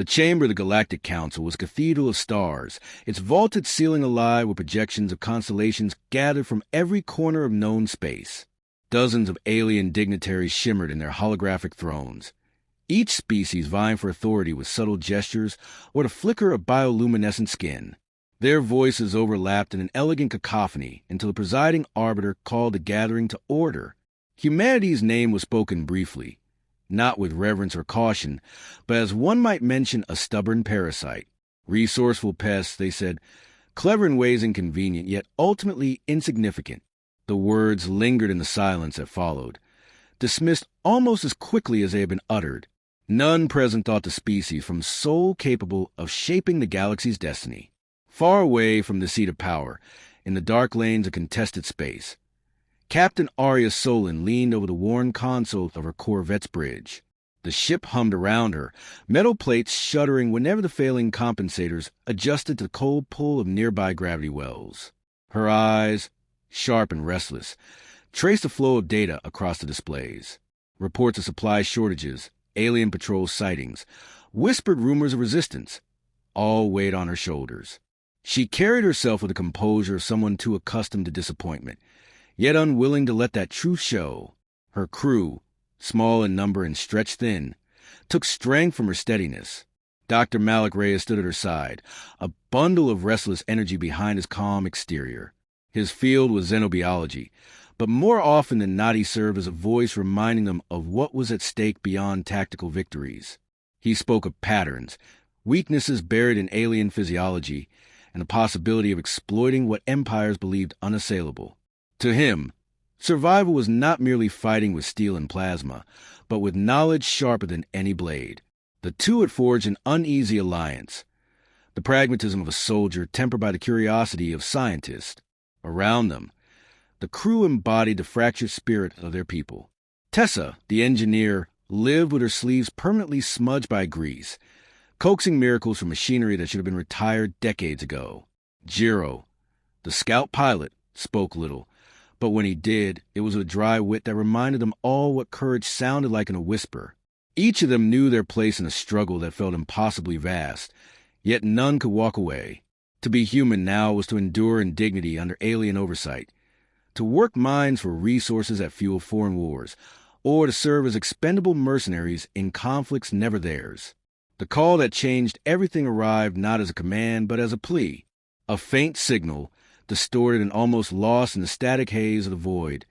The chamber of the Galactic Council was a cathedral of stars, its vaulted ceiling alive with projections of constellations gathered from every corner of known space. Dozens of alien dignitaries shimmered in their holographic thrones, each species vying for authority with subtle gestures or the flicker of bioluminescent skin. Their voices overlapped in an elegant cacophony until the presiding arbiter called the gathering to order. Humanity's name was spoken briefly, not with reverence or caution, but as one might mention a stubborn parasite. Resourceful pests, they said, clever in ways inconvenient, yet ultimately insignificant. The words lingered in the silence that followed, dismissed almost as quickly as they had been uttered. None present thought the species from soul capable of shaping the galaxy's destiny. Far away from the seat of power, in the dark lanes of contested space, Captain Arya Solon leaned over the worn console of her corvette's bridge. The ship hummed around her, metal plates shuddering whenever the failing compensators adjusted to the cold pull of nearby gravity wells. Her eyes, sharp and restless, traced the flow of data across the displays. Reports of supply shortages, alien patrol sightings, whispered rumors of resistance, all weighed on her shoulders. She carried herself with the composure of someone too accustomed to disappointment, yet unwilling to let that truth show. Her crew, small in number and stretched thin, took strength from her steadiness. Dr. Malik Reyes stood at her side, a bundle of restless energy behind his calm exterior. His field was xenobiology, but more often than not he served as a voice reminding them of what was at stake beyond tactical victories. He spoke of patterns, weaknesses buried in alien physiology, and the possibility of exploiting what empires believed unassailable. To him, survival was not merely fighting with steel and plasma, but with knowledge sharper than any blade. The two had forged an uneasy alliance, the pragmatism of a soldier tempered by the curiosity of scientists. Around them, the crew embodied the fractured spirit of their people. Tessa, the engineer, lived with her sleeves permanently smudged by grease, coaxing miracles from machinery that should have been retired decades ago. Jiro, the scout pilot, spoke little, but when he did, it was with a dry wit that reminded them all what courage sounded like in a whisper. Each of them knew their place in a struggle that felt impossibly vast, yet none could walk away. To be human now was to endure in dignity under alien oversight, to work mines for resources that fuel foreign wars, or to serve as expendable mercenaries in conflicts never theirs. The call that changed everything arrived not as a command but as a plea, a faint signal, distorted and almost lost in the static haze of the void,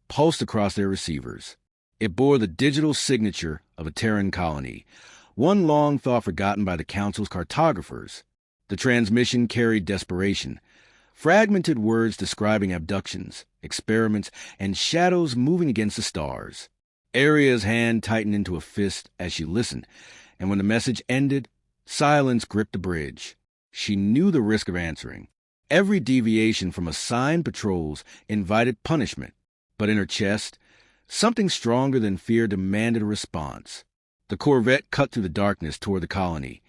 pulsed across their receivers. It bore the digital signature of a Terran colony, one long thought forgotten by the Council's cartographers. The transmission carried desperation, fragmented words describing abductions, experiments, and shadows moving against the stars. Aria's hand tightened into a fist as she listened, and when the message ended, silence gripped the bridge. She knew the risk of answering. Every deviation from assigned patrols invited punishment, but in her chest, something stronger than fear demanded a response. The corvette cut through the darkness toward the colony,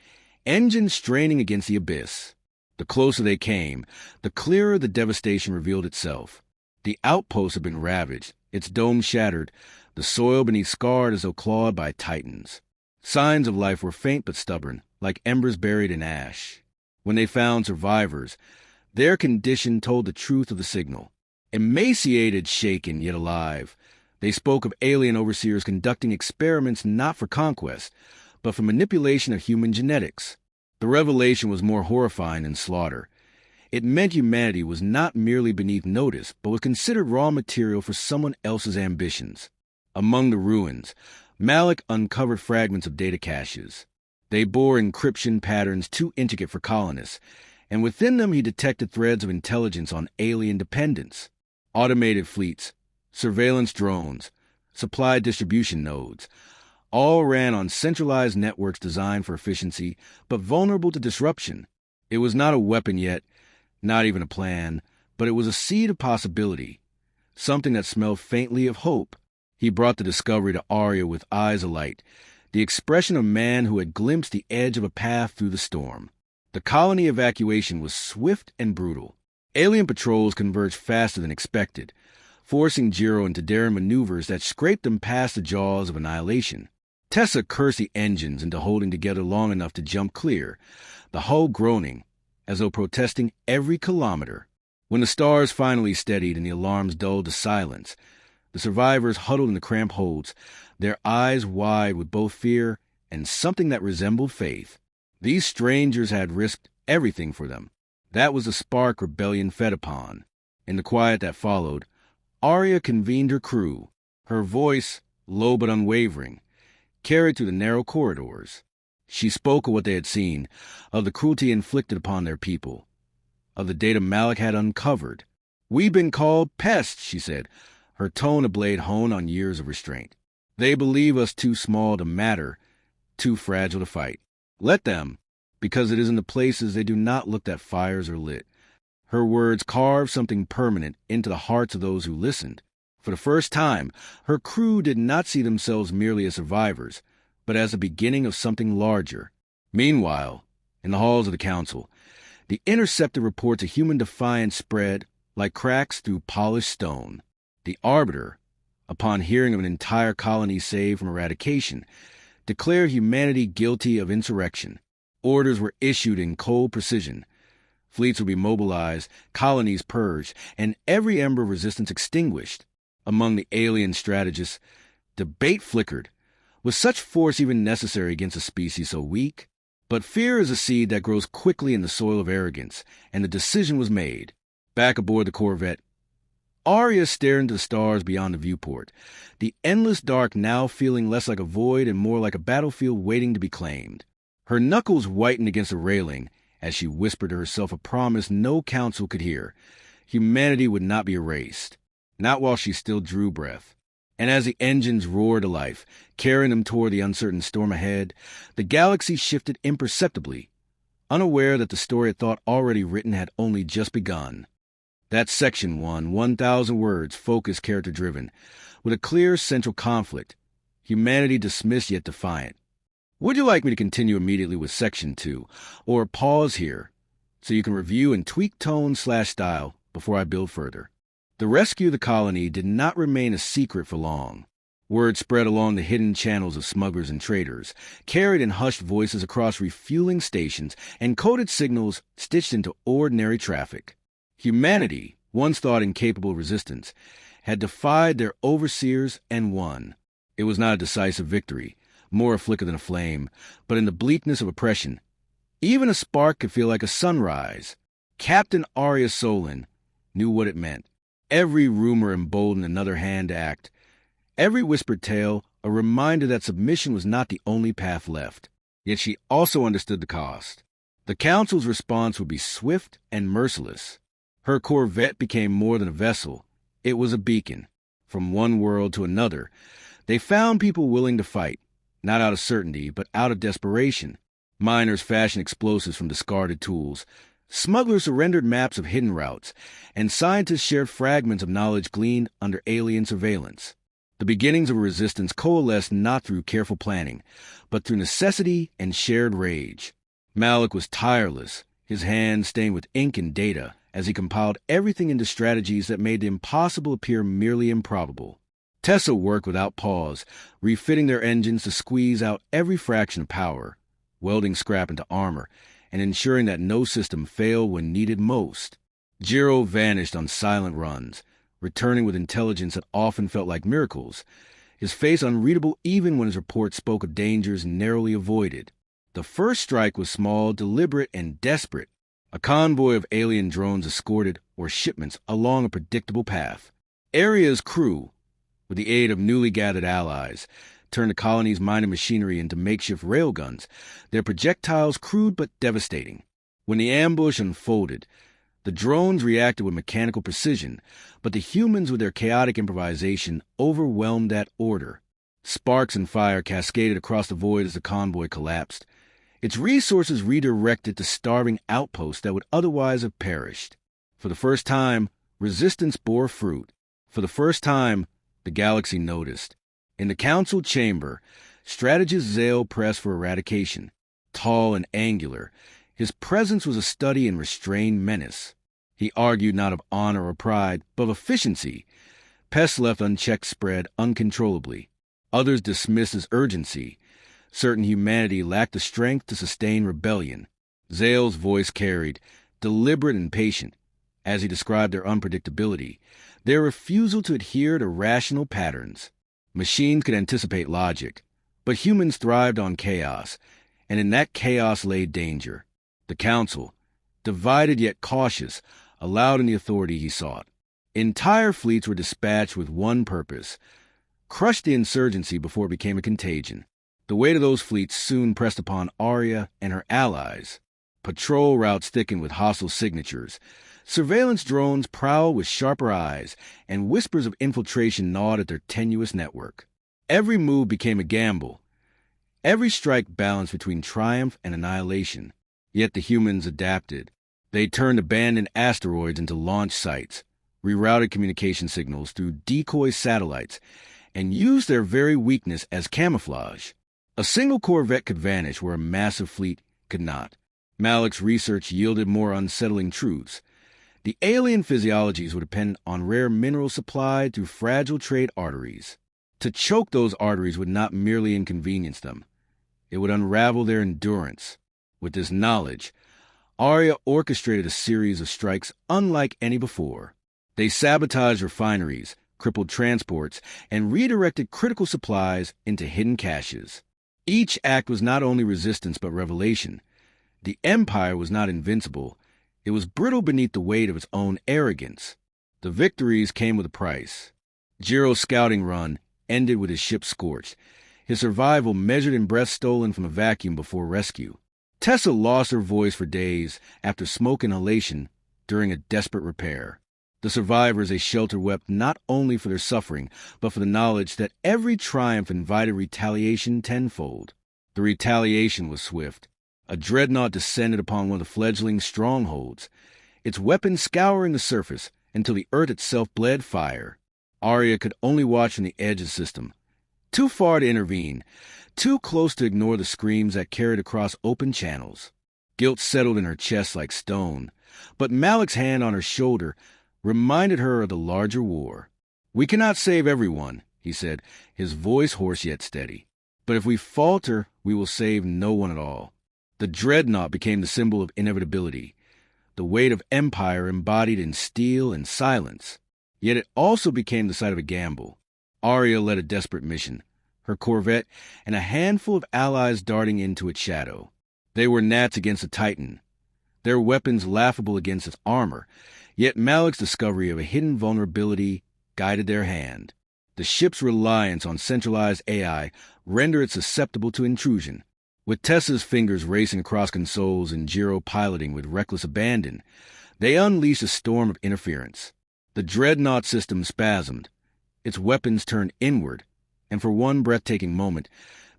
engines straining against the abyss. The closer they came, the clearer the devastation revealed itself. The outpost had been ravaged, its dome shattered, the soil beneath scarred as though clawed by titans. Signs of life were faint but stubborn, like embers buried in ash. When they found survivors, their condition told the truth of the signal. Emaciated, shaken, yet alive, they spoke of alien overseers conducting experiments not for conquest, but for manipulation of human genetics. The revelation was more horrifying than slaughter. It meant humanity was not merely beneath notice, but was considered raw material for someone else's ambitions. Among the ruins, Malik uncovered fragments of data caches. They bore encryption patterns too intricate for colonists, and within them he detected threads of intelligence on alien dependence. Automated fleets, surveillance drones, supply distribution nodes, all ran on centralized networks designed for efficiency, but vulnerable to disruption. It was not a weapon yet, not even a plan, but it was a seed of possibility, something that smelled faintly of hope. He brought the discovery to Arya with eyes alight, the expression of a man who had glimpsed the edge of a path through the storm. The colony evacuation was swift and brutal. Alien patrols converged faster than expected, forcing Jiro into daring maneuvers that scraped them past the jaws of annihilation. Tessa cursed the engines into holding together long enough to jump clear, the hull groaning as though protesting every kilometer. When the stars finally steadied and the alarms dulled to silence, the survivors huddled in the cramped holds, their eyes wide with both fear and something that resembled faith. These strangers had risked everything for them. That was the spark rebellion fed upon. In the quiet that followed, Arya convened her crew, her voice, low but unwavering, carried through the narrow corridors. She spoke of what they had seen, of the cruelty inflicted upon their people, of the data Malik had uncovered. "We've been called pests," she said, her tone a blade honed on years of restraint. "They believe us too small to matter, too fragile to fight. Let them, because it is in the places they do not look that fires are lit." Her words carved something permanent into the hearts of those who listened. For the first time, her crew did not see themselves merely as survivors, but as the beginning of something larger. Meanwhile, in the halls of the council, the intercepted reports of human defiance spread like cracks through polished stone. The Arbiter, upon hearing of an entire colony saved from eradication, declared humanity guilty of insurrection. Orders were issued in cold precision. Fleets would be mobilized, colonies purged, and every ember of resistance extinguished. Among the alien strategists, debate flickered. Was such force even necessary against a species so weak? But fear is a seed that grows quickly in the soil of arrogance, and the decision was made. Back aboard the Corvette, Arya stared into the stars beyond the viewport, the endless dark now feeling less like a void and more like a battlefield waiting to be claimed. Her knuckles whitened against the railing as she whispered to herself a promise no council could hear. Humanity would not be erased, not while she still drew breath. And as the engines roared to life, carrying them toward the uncertain storm ahead, the galaxy shifted imperceptibly, unaware that the story it thought already written had only just begun. That's Section 1, 1,000 words, focused, character-driven, with a clear central conflict, humanity dismissed yet defiant. Would you like me to continue immediately with Section 2, or pause here, so you can review and tweak tone/style before I build further? The rescue of the colony did not remain a secret for long. Word spread along the hidden channels of smugglers and traders, carried in hushed voices across refueling stations, and coded signals stitched into ordinary traffic. Humanity, once thought incapable of resistance, had defied their overseers and won. It was not a decisive victory, more a flicker than a flame, but in the bleakness of oppression, even a spark could feel like a sunrise. Captain Arya Solon knew what it meant. Every rumor emboldened another hand to act. Every whispered tale a reminder that submission was not the only path left. Yet she also understood the cost. The Council's response would be swift and merciless. Her Corvette became more than a vessel. It was a beacon. From one world to another, they found people willing to fight, not out of certainty, but out of desperation. Miners fashioned explosives from discarded tools. Smugglers surrendered maps of hidden routes, and scientists shared fragments of knowledge gleaned under alien surveillance. The beginnings of a resistance coalesced not through careful planning, but through necessity and shared rage. Malik was tireless, his hands stained with ink and data, as he compiled everything into strategies that made the impossible appear merely improbable. Tessa worked without pause, refitting their engines to squeeze out every fraction of power, welding scrap into armor, and ensuring that no system failed when needed most. Jiro vanished on silent runs, returning with intelligence that often felt like miracles, his face unreadable even when his report spoke of dangers narrowly avoided. The first strike was small, deliberate, and desperate. A convoy of alien drones escorted, or shipments, along a predictable path. Arya's crew, with the aid of newly gathered allies, turned the colony's mining machinery into makeshift railguns, their projectiles crude but devastating. When the ambush unfolded, the drones reacted with mechanical precision, but the humans with their chaotic improvisation overwhelmed that order. Sparks and fire cascaded across the void as the convoy collapsed, its resources redirected to starving outposts that would otherwise have perished. For the first time, resistance bore fruit. For the first time, the galaxy noticed. In the council chamber, strategist Zale pressed for eradication. Tall and angular, his presence was a study in restrained menace. He argued not of honor or pride, but of efficiency. Pests left unchecked spread uncontrollably. Others dismissed as urgency, Certain humanity lacked the strength to sustain rebellion. Zale's voice carried, deliberate and patient, as he described their unpredictability, their refusal to adhere to rational patterns. Machines could anticipate logic, but humans thrived on chaos, and in that chaos lay danger. The Council, divided yet cautious, allowed in the authority he sought. Entire fleets were dispatched with one purpose: crush the insurgency before it became a contagion. The weight of those fleets soon pressed upon Arya and her allies. Patrol routes thickened with hostile signatures. Surveillance drones prowled with sharper eyes, and whispers of infiltration gnawed at their tenuous network. Every move became a gamble. Every strike balanced between triumph and annihilation. Yet the humans adapted. They turned abandoned asteroids into launch sites, rerouted communication signals through decoy satellites, and used their very weakness as camouflage. A single corvette could vanish where a massive fleet could not. Malik's research yielded more unsettling truths. The alien physiologies would depend on rare mineral supply through fragile trade arteries. To choke those arteries would not merely inconvenience them. It would unravel their endurance. With this knowledge, Arya orchestrated a series of strikes unlike any before. They sabotaged refineries, crippled transports, and redirected critical supplies into hidden caches. Each act was not only resistance but revelation. The Empire was not invincible. It was brittle beneath the weight of its own arrogance. The victories came with a price. Jiro's scouting run ended with his ship scorched, his survival measured in breath stolen from a vacuum before rescue. Tessa lost her voice for days after smoke inhalation during a desperate repair. The survivors they sheltered wept not only for their suffering, but for the knowledge that every triumph invited retaliation tenfold. The retaliation was swift. A dreadnought descended upon one of the fledgling strongholds, its weapons scouring the surface until the earth itself bled fire. Arya could only watch from the edge of the system. Too far to intervene, too close to ignore the screams that carried across open channels. Guilt settled in her chest like stone, but Malik's hand on her shoulder reminded her of the larger war. "We cannot save everyone," he said, his voice hoarse yet steady. "But if we falter, we will save no one at all." The dreadnought became the symbol of inevitability, the weight of empire embodied in steel and silence. Yet it also became the site of a gamble. Arya led a desperate mission, her corvette and a handful of allies darting into its shadow. They were gnats against a titan, their weapons laughable against its armor, yet Malik's discovery of a hidden vulnerability guided their hand. The ship's reliance on centralized AI rendered it susceptible to intrusion. With Tessa's fingers racing across consoles and Jiro piloting with reckless abandon, they unleashed a storm of interference. The dreadnought system spasmed, its weapons turned inward, and for one breathtaking moment,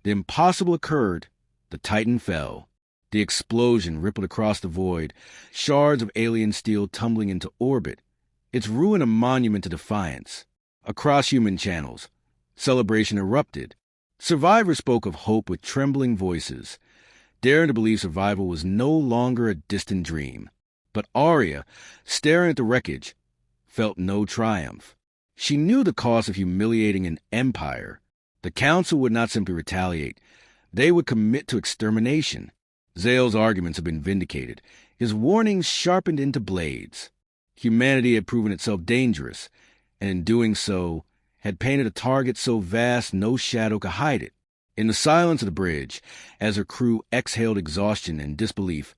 the impossible occurred. The Titan fell. The explosion rippled across the void, shards of alien steel tumbling into orbit, its ruin a monument to defiance. Across human channels, celebration erupted. Survivors spoke of hope with trembling voices, daring to believe survival was no longer a distant dream. But Arya, staring at the wreckage, felt no triumph. She knew the cost of humiliating an empire. The Council would not simply retaliate. They would commit to extermination. Zale's arguments had been vindicated, his warnings sharpened into blades. Humanity had proven itself dangerous, and in doing so, had painted a target so vast no shadow could hide it. In the silence of the bridge, as her crew exhaled exhaustion and disbelief,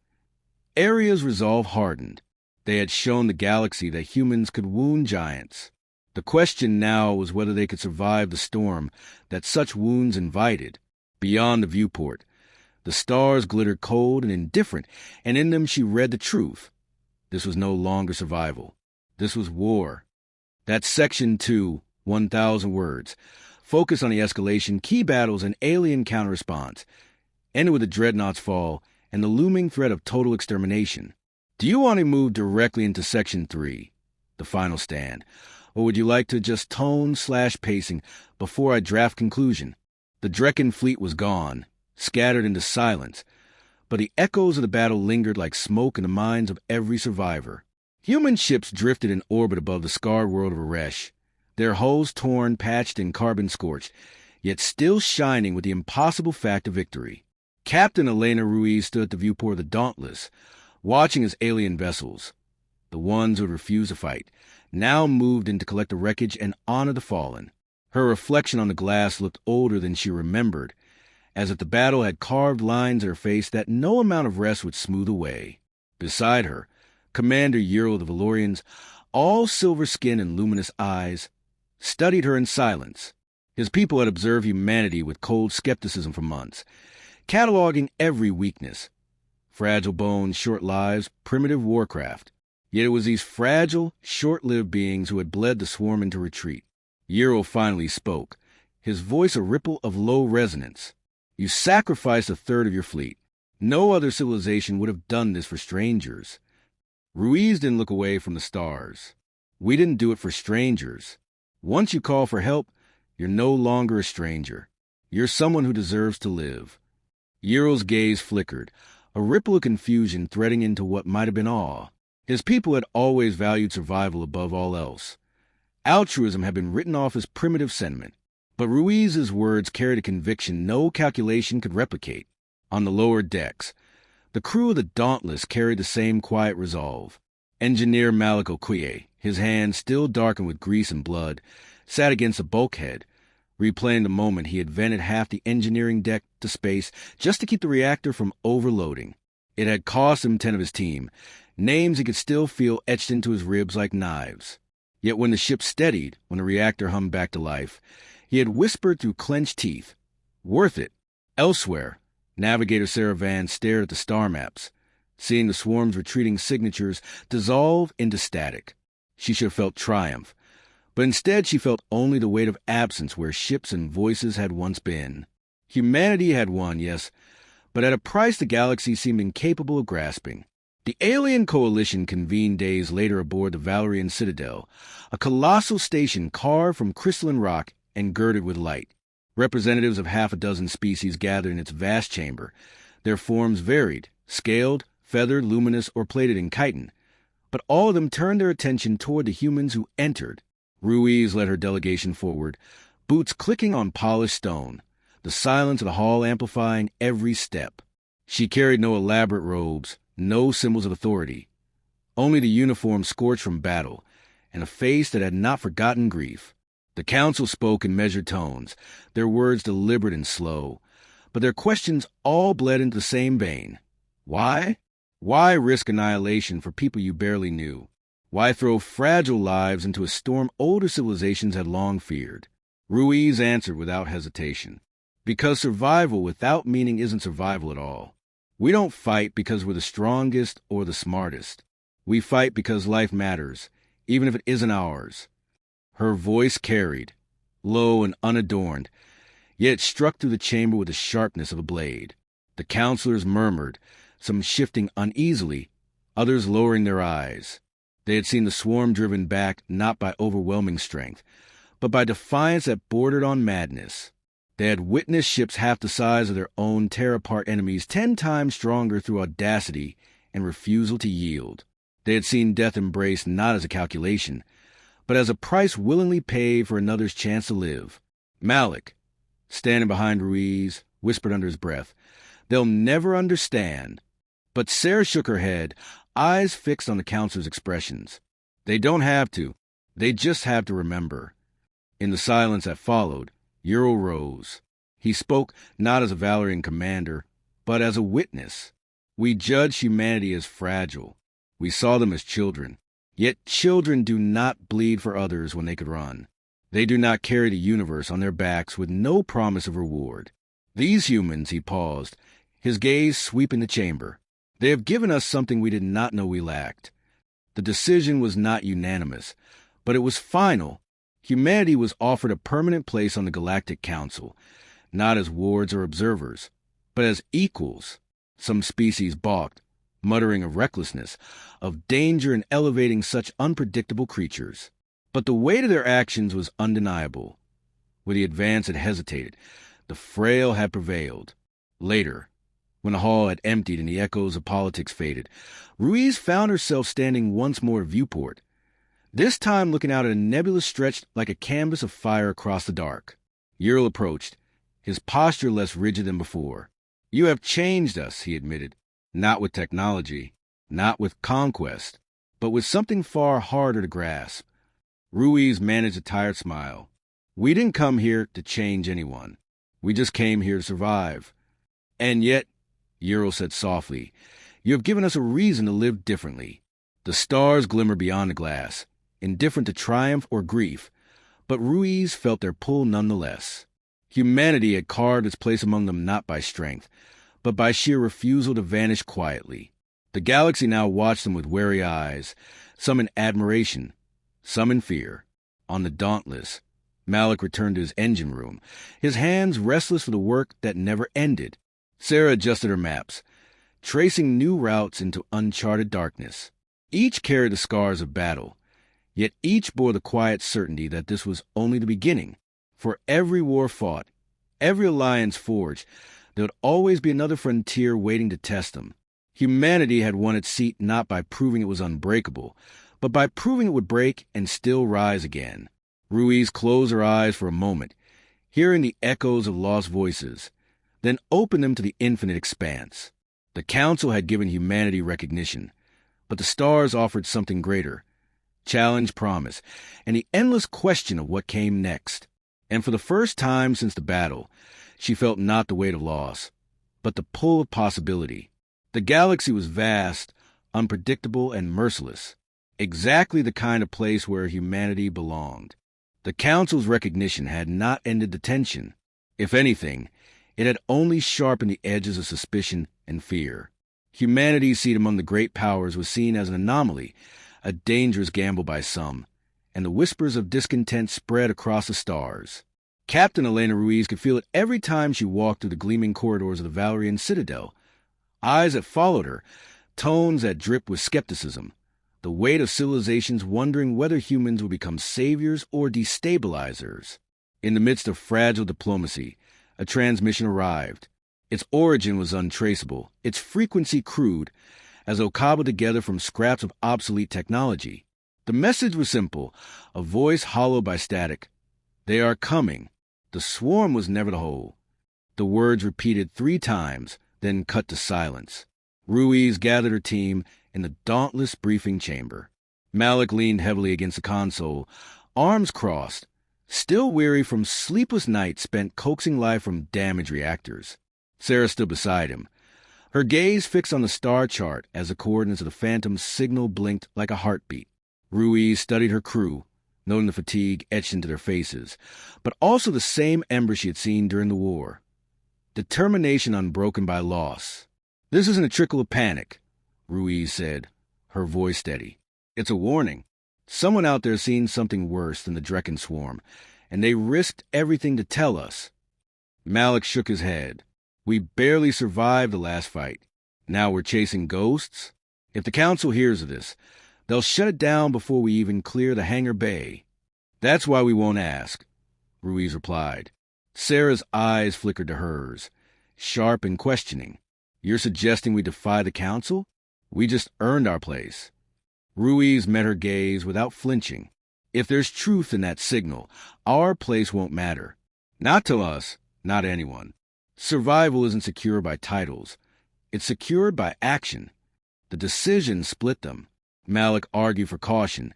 Arya's resolve hardened. They had shown the galaxy that humans could wound giants. The question now was whether they could survive the storm that such wounds invited. Beyond the viewport, the stars glittered cold and indifferent, and in them she read the truth. This was no longer survival. This was war. That Section 2, 1,000 words, focused on the escalation, key battles, and alien counter-response, ended with the dreadnought's fall and the looming threat of total extermination. Do you want to move directly into Section 3, the final stand, or would you like to just tone/pacing before I draft conclusion? The Drekken fleet was gone, scattered into silence, but the echoes of the battle lingered like smoke in the minds of every survivor. Human ships drifted in orbit above the scarred world of Aresh, their hulls torn, patched, and carbon-scorched, yet still shining with the impossible fact of victory. Captain Elena Ruiz stood at the viewport of the Dauntless, watching as alien vessels, the ones who had refused to fight, now moved in to collect the wreckage and honor the fallen. Her reflection on the glass looked older than she remembered, as if the battle had carved lines in her face that no amount of rest would smooth away. Beside her, Commander Ural of the Valorians, all silver skin and luminous eyes, studied her in silence. His people had observed humanity with cold skepticism for months, cataloging every weakness. Fragile bones, short lives, primitive warcraft. Yet it was these fragile, short-lived beings who had bled the swarm into retreat. Ural finally spoke, his voice a ripple of low resonance. You sacrificed a third of your fleet. No other civilization would have done this for strangers. Ruiz didn't look away from the stars. We didn't do it for strangers. Once you call for help, you're no longer a stranger. You're someone who deserves to live. Ural's gaze flickered, a ripple of confusion threading into what might have been awe. His people had always valued survival above all else. Altruism had been written off as primitive sentiment, but Ruiz's words carried a conviction no calculation could replicate. On the lower decks, the crew of the Dauntless carried the same quiet resolve. Engineer Malik Okoye, his hands still darkened with grease and blood, sat against a bulkhead, replaying the moment he had vented half the engineering deck to space just to keep the reactor from overloading. It had cost him 10 of his team, names he could still feel etched into his ribs like knives. Yet when the ship steadied, when the reactor hummed back to life, he had whispered through clenched teeth, "Worth it." Elsewhere, Navigator Sarah Vance stared at the star maps, seeing the swarm's retreating signatures dissolve into static. She should have felt triumph, but instead she felt only the weight of absence where ships and voices had once been. Humanity had won, yes, but at a price the galaxy seemed incapable of grasping. The alien coalition convened days later aboard the Valerian Citadel, a colossal station carved from crystalline rock and girded with light. Representatives of half a dozen species gathered in its vast chamber. Their forms varied, scaled, feathered, luminous, or plated in chitin, but all of them turned their attention toward the humans who entered. Ruiz led her delegation forward, boots clicking on polished stone, the silence of the hall amplifying every step. She carried no elaborate robes, no symbols of authority, only the uniform scorched from battle, and a face that had not forgotten grief. The council spoke in measured tones, their words deliberate and slow, but their questions all bled into the same vein. Why? Why risk annihilation for people you barely knew? Why throw fragile lives into a storm older civilizations had long feared? Ruiz answered without hesitation. Because survival without meaning isn't survival at all. We don't fight because we're the strongest or the smartest. We fight because life matters, even if it isn't ours. Her voice carried, low and unadorned, yet it struck through the chamber with the sharpness of a blade. The counselors murmured, some shifting uneasily, others lowering their eyes. They had seen the swarm driven back not by overwhelming strength, but by defiance that bordered on madness. They had witnessed ships half the size of their own tear apart enemies 10 times stronger through audacity and refusal to yield. They had seen death embraced not as a calculation, but as a price willingly paid for another's chance to live. Malik, standing behind Ruiz, whispered under his breath, "They'll never understand." But Sarah shook her head, eyes fixed on the counselor's expressions. They don't have to. They just have to remember. In the silence that followed, Ural rose. He spoke not as a Valerian commander, but as a witness. We judged humanity as fragile. We saw them as children. Yet children do not bleed for others when they could run. They do not carry the universe on their backs with no promise of reward. These humans, he paused, his gaze sweeping the chamber. They have given us something we did not know we lacked. The decision was not unanimous, but it was final. Humanity was offered a permanent place on the Galactic Council, not as wards or observers, but as equals. Some species balked, muttering of recklessness, of danger in elevating such unpredictable creatures. But the weight of their actions was undeniable. Where the advance had hesitated, the frail had prevailed. Later, when the hall had emptied and the echoes of politics faded, Ruiz found herself standing once more at viewport, this time looking out at a nebula stretched like a canvas of fire across the dark. Ural approached, his posture less rigid than before. "You have changed us," he admitted. "Not with technology, not with conquest, but with something far harder to grasp." Ruiz managed a tired smile. "We didn't come here to change anyone. We just came here to survive. And yet," Ural said softly, "you have given us a reason to live differently." The stars glimmered beyond the glass, indifferent to triumph or grief, but Ruiz felt their pull nonetheless. Humanity had carved its place among them not by strength, but by sheer refusal to vanish quietly. The galaxy now watched them with wary eyes, some in admiration, some in fear. On the Dauntless, Malik returned to his engine room, his hands restless for the work that never ended. Sarah adjusted her maps, tracing new routes into uncharted darkness. Each carried the scars of battle, yet each bore the quiet certainty that this was only the beginning. For every war fought, every alliance forged, there would always be another frontier waiting to test them. Humanity had won its seat not by proving it was unbreakable, but by proving it would break and still rise again. Ruiz closed her eyes for a moment, hearing the echoes of lost voices, then opened them to the infinite expanse. The Council had given humanity recognition, but the stars offered something greater: challenge, promise, and the endless question of what came next. And for the first time since the battle, she felt not the weight of loss, but the pull of possibility. The galaxy was vast, unpredictable, and merciless, exactly the kind of place where humanity belonged. The Council's recognition had not ended the tension. If anything, it had only sharpened the edges of suspicion and fear. Humanity's seat among the great powers was seen as an anomaly, a dangerous gamble by some, and the whispers of discontent spread across the stars. Captain Elena Ruiz could feel it every time she walked through the gleaming corridors of the Valerian Citadel. Eyes that followed her, tones that dripped with skepticism, the weight of civilizations wondering whether humans would become saviors or destabilizers. In the midst of fragile diplomacy, a transmission arrived. Its origin was untraceable, its frequency crude, as though cobbled together from scraps of obsolete technology. The message was simple, a voice hollowed by static. "They are coming." The swarm was never the whole. The words repeated 3 times, then cut to silence. Ruiz gathered her team in the dauntless briefing chamber. Malik leaned heavily against the console, arms crossed, still weary from sleepless nights spent coaxing life from damaged reactors. Sarah stood beside him, her gaze fixed on the star chart as the coordinates of the Phantom's signal blinked like a heartbeat. Ruiz studied her crew, noting the fatigue etched into their faces, but also the same ember she had seen during the war. Determination unbroken by loss. "This isn't a trickle of panic," Ruiz said, her voice steady. "It's a warning. Someone out there seen something worse than the Drekken swarm, and they risked everything to tell us." Malik shook his head. "We barely survived the last fight. Now we're chasing ghosts? If the Council hears of this, they'll shut it down before we even clear the hangar bay." "That's why we won't ask," Ruiz replied. Sarah's eyes flickered to hers, sharp and questioning. "You're suggesting we defy the Council? We just earned our place." Ruiz met her gaze without flinching. "If there's truth in that signal, our place won't matter. Not to us, not to anyone. Survival isn't secured by titles. It's secured by action." The decision split them. Malik argued for caution,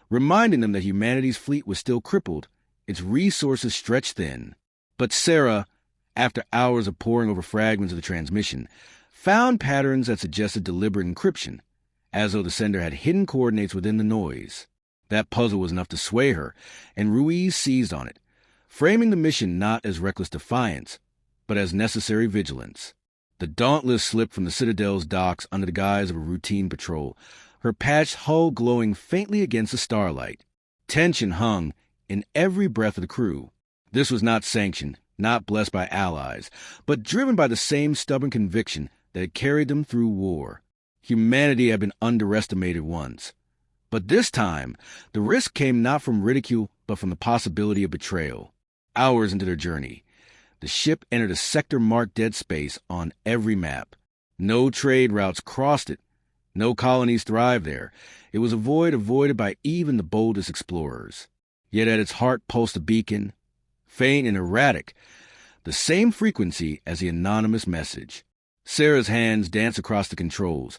reminding them that humanity's fleet was still crippled, its resources stretched thin. But Sarah, after hours of poring over fragments of the transmission, found patterns that suggested deliberate encryption, as though the sender had hidden coordinates within the noise. That puzzle was enough to sway her, and Ruiz seized on it, framing the mission not as reckless defiance, but as necessary vigilance. The Dauntless slipped from the Citadel's docks under the guise of a routine patrol, her patched hull glowing faintly against the starlight. Tension hung in every breath of the crew. This was not sanctioned, not blessed by allies, but driven by the same stubborn conviction that had carried them through war. Humanity had been underestimated once. But this time, the risk came not from ridicule, but from the possibility of betrayal. Hours into their journey, the ship entered a sector marked dead space on every map. No trade routes crossed it. No colonies thrived there. It was a void avoided by even the boldest explorers. Yet at its heart pulsed a beacon, faint and erratic, the same frequency as the anonymous message. Sarah's hands danced across the controls,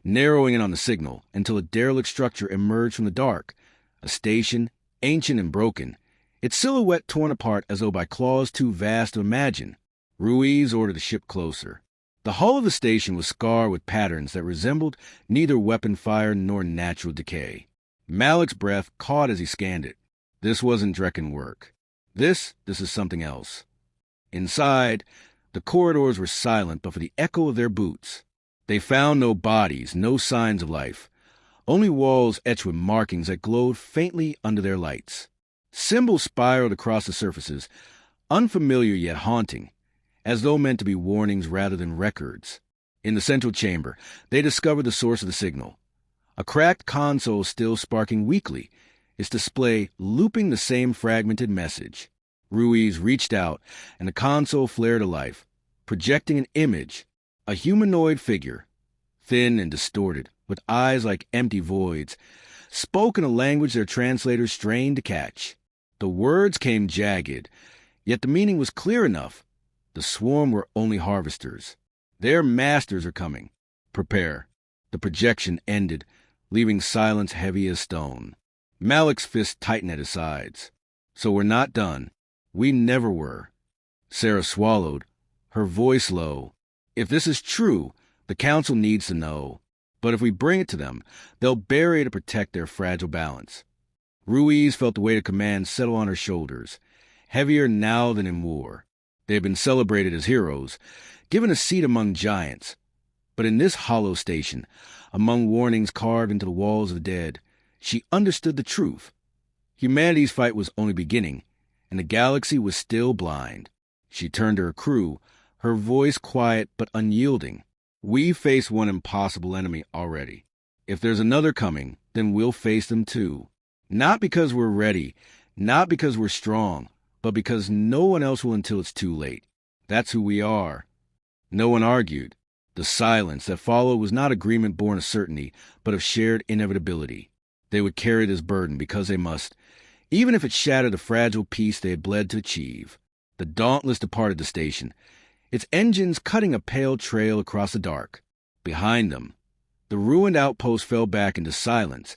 narrowing in on the signal until a derelict structure emerged from the dark, a station, ancient and broken, its silhouette torn apart as though by claws too vast to imagine. Ruiz ordered the ship closer. The hull of the station was scarred with patterns that resembled neither weapon fire nor natural decay. Malik's breath caught as he scanned it. This wasn't Drekken work. This is something else. Inside, the corridors were silent but for the echo of their boots. They found no bodies, no signs of life, only walls etched with markings that glowed faintly under their lights. Symbols spiraled across the surfaces, unfamiliar yet haunting, as though meant to be warnings rather than records. In the central chamber, they discovered the source of the signal. A cracked console still sparking weakly, its display looping the same fragmented message. Ruiz reached out, and the console flared to life, projecting an image, a humanoid figure, thin and distorted, with eyes like empty voids, spoke in a language their translators strained to catch. The words came jagged, yet the meaning was clear enough. The swarm were only harvesters. Their masters are coming. Prepare. The projection ended, leaving silence heavy as stone. Malik's fist tightened at his sides. So we're not done. We never were. Sarah swallowed, her voice low. If this is true, the Council needs to know. But if we bring it to them, they'll bury it to protect their fragile balance. Ruiz felt the weight of command settle on her shoulders, heavier now than in war. They had been celebrated as heroes, given a seat among giants. But in this hollow station, among warnings carved into the walls of the dead, she understood the truth. Humanity's fight was only beginning, and the galaxy was still blind. She turned to her crew, her voice quiet but unyielding. We face one impossible enemy already. If there's another coming, then we'll face them too. Not because we're ready, not because we're strong, but because no one else will until it's too late. That's who we are. No one argued. The silence that followed was not agreement born of certainty, but of shared inevitability. They would carry this burden because they must, even if it shattered the fragile peace they had bled to achieve. The Dauntless departed the station, its engines cutting a pale trail across the dark. Behind them, the ruined outpost fell back into silence,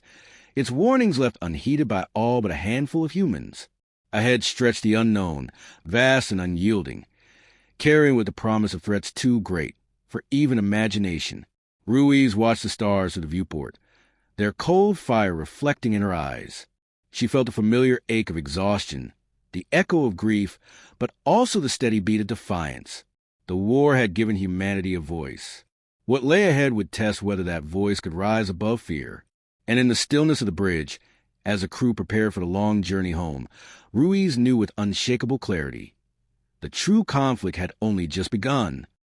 its warnings left unheeded by all but a handful of humans. Ahead stretched the unknown, vast and unyielding, carrying with the promise of threats too great for even imagination. Ruiz watched the stars through the viewport, their cold fire reflecting in her eyes. She felt a familiar ache of exhaustion, the echo of grief, but also the steady beat of defiance. The war had given humanity a voice. What lay ahead would test whether that voice could rise above fear. And in the stillness of the bridge, as the crew prepared for the long journey home, Ruiz knew with unshakable clarity. The true conflict had only just begun.